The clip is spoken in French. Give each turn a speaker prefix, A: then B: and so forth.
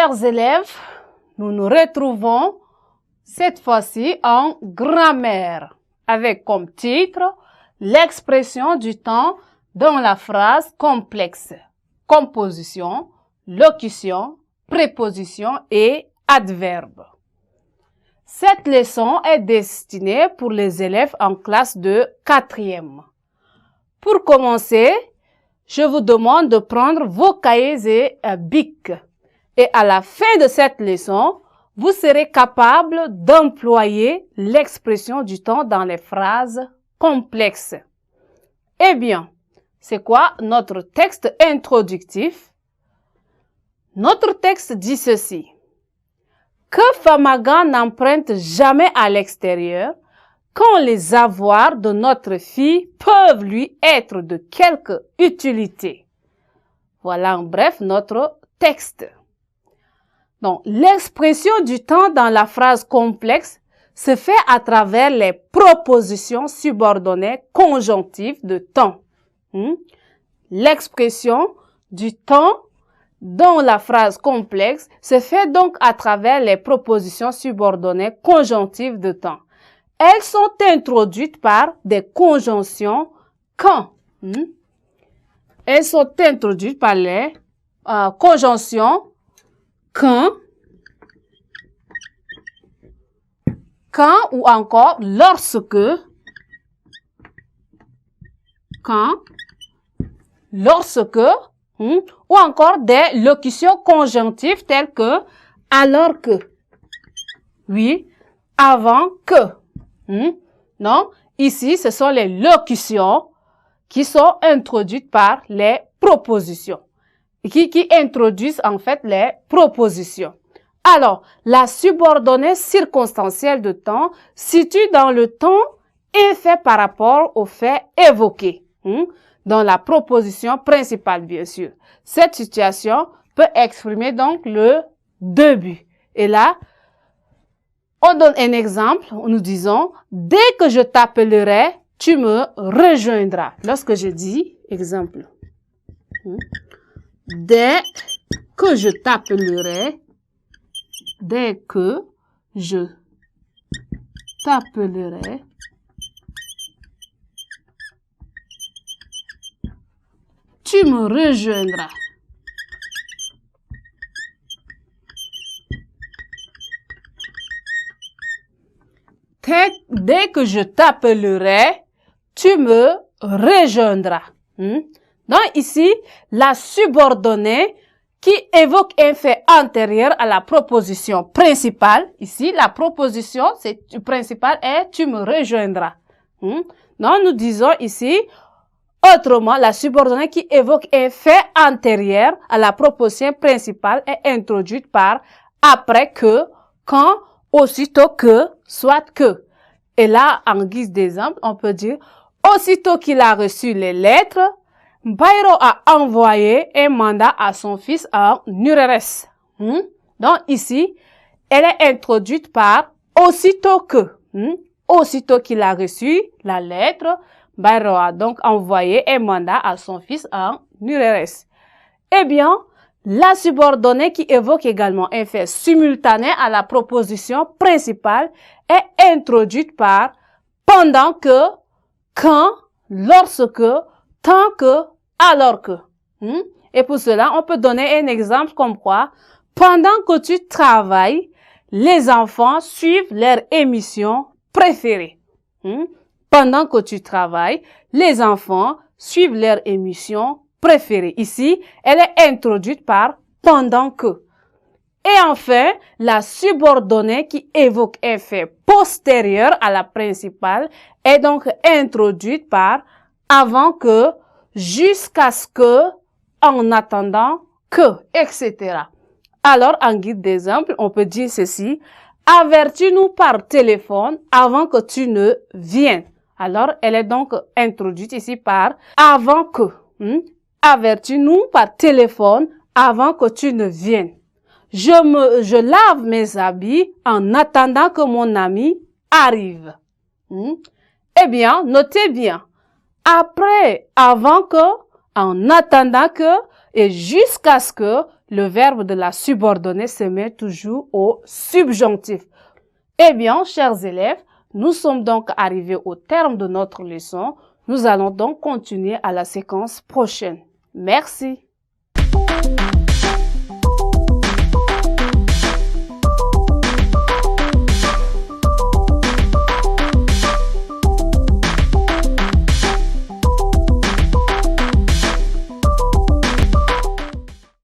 A: Chers élèves, nous nous retrouvons cette fois-ci en grammaire avec comme titre l'expression du temps dans la phrase complexe, composition, locution, préposition et adverbe. Cette leçon est destinée pour les élèves en classe de 4e. Pour commencer, je vous demande de prendre vos cahiers et bics. Et à la fin de cette leçon, vous serez capable d'employer l'expression du temps dans les phrases complexes. Eh bien, c'est quoi notre texte introductif? Notre texte dit ceci. Que Famaga n'emprunte jamais à l'extérieur quand les avoirs de notre fille peuvent lui être de quelque utilité. Voilà en bref notre texte. Donc, l'expression du temps dans la phrase complexe se fait à travers les propositions subordonnées conjonctives de temps. L'expression du temps dans la phrase complexe se fait donc à travers les propositions subordonnées conjonctives de temps. Elles sont introduites par des conjonctions quand. Elles sont introduites par les conjonctions quand ou encore lorsque, quand, lorsque, ou encore des locutions conjonctives telles que alors que, oui, avant que. Non, ici, ce sont les locutions qui sont introduites par les propositions, qui introduisent en fait les propositions. Alors, la subordonnée circonstancielle de temps situe dans le temps et fait par rapport au fait évoqué, dans la proposition principale, bien sûr. Cette situation peut exprimer donc le début. Et là, on donne un exemple, nous disons, dès que je t'appellerai, tu me rejoindras. Lorsque je dis, exemple, dès que je t'appellerai, dès que je t'appellerai, tu me rejoindras. Dès que je t'appellerai, tu me rejoindras. Donc ici, la subordonnée qui évoque un fait antérieur à la proposition principale. Ici, la proposition principale est « tu me rejoindras ». Donc nous disons ici, autrement, la subordonnée qui évoque un fait antérieur à la proposition principale est introduite par « après que »,« quand »,« aussitôt que », soit que. Et là, en guise d'exemple, on peut dire « aussitôt qu'il a reçu les lettres, Bairo a envoyé un mandat à son fils en URS. » Donc ici, elle est introduite par « aussitôt que ». Aussitôt qu'il a reçu la lettre, Bairo a donc envoyé un mandat à son fils en URS. Eh bien, la subordonnée qui évoque également un fait simultané à la proposition principale est introduite par pendant que, quand, lorsque, tant que, alors que. Et pour cela, on peut donner un exemple comme quoi, pendant que tu travailles, les enfants suivent leur émission préférée. Pendant que tu travailles, les enfants suivent leur émission préférée. Ici, elle est introduite par pendant que. Et enfin, la subordonnée qui évoque un fait postérieur à la principale est donc introduite par avant que, jusqu'à ce que, en attendant que, etc. Alors, en guide d'exemple, on peut dire ceci. Avertis-nous par téléphone avant que tu ne viennes. Alors, elle est donc introduite ici par avant que. Avertis-nous par téléphone avant que tu ne viennes. Je lave mes habits en attendant que mon ami arrive. Eh bien, notez bien. Après, avant que, en attendant que, et jusqu'à ce que, le verbe de la subordonnée se met toujours au subjonctif. Eh bien, chers élèves, nous sommes donc arrivés au terme de notre leçon. Nous allons donc continuer à la séquence prochaine. Merci.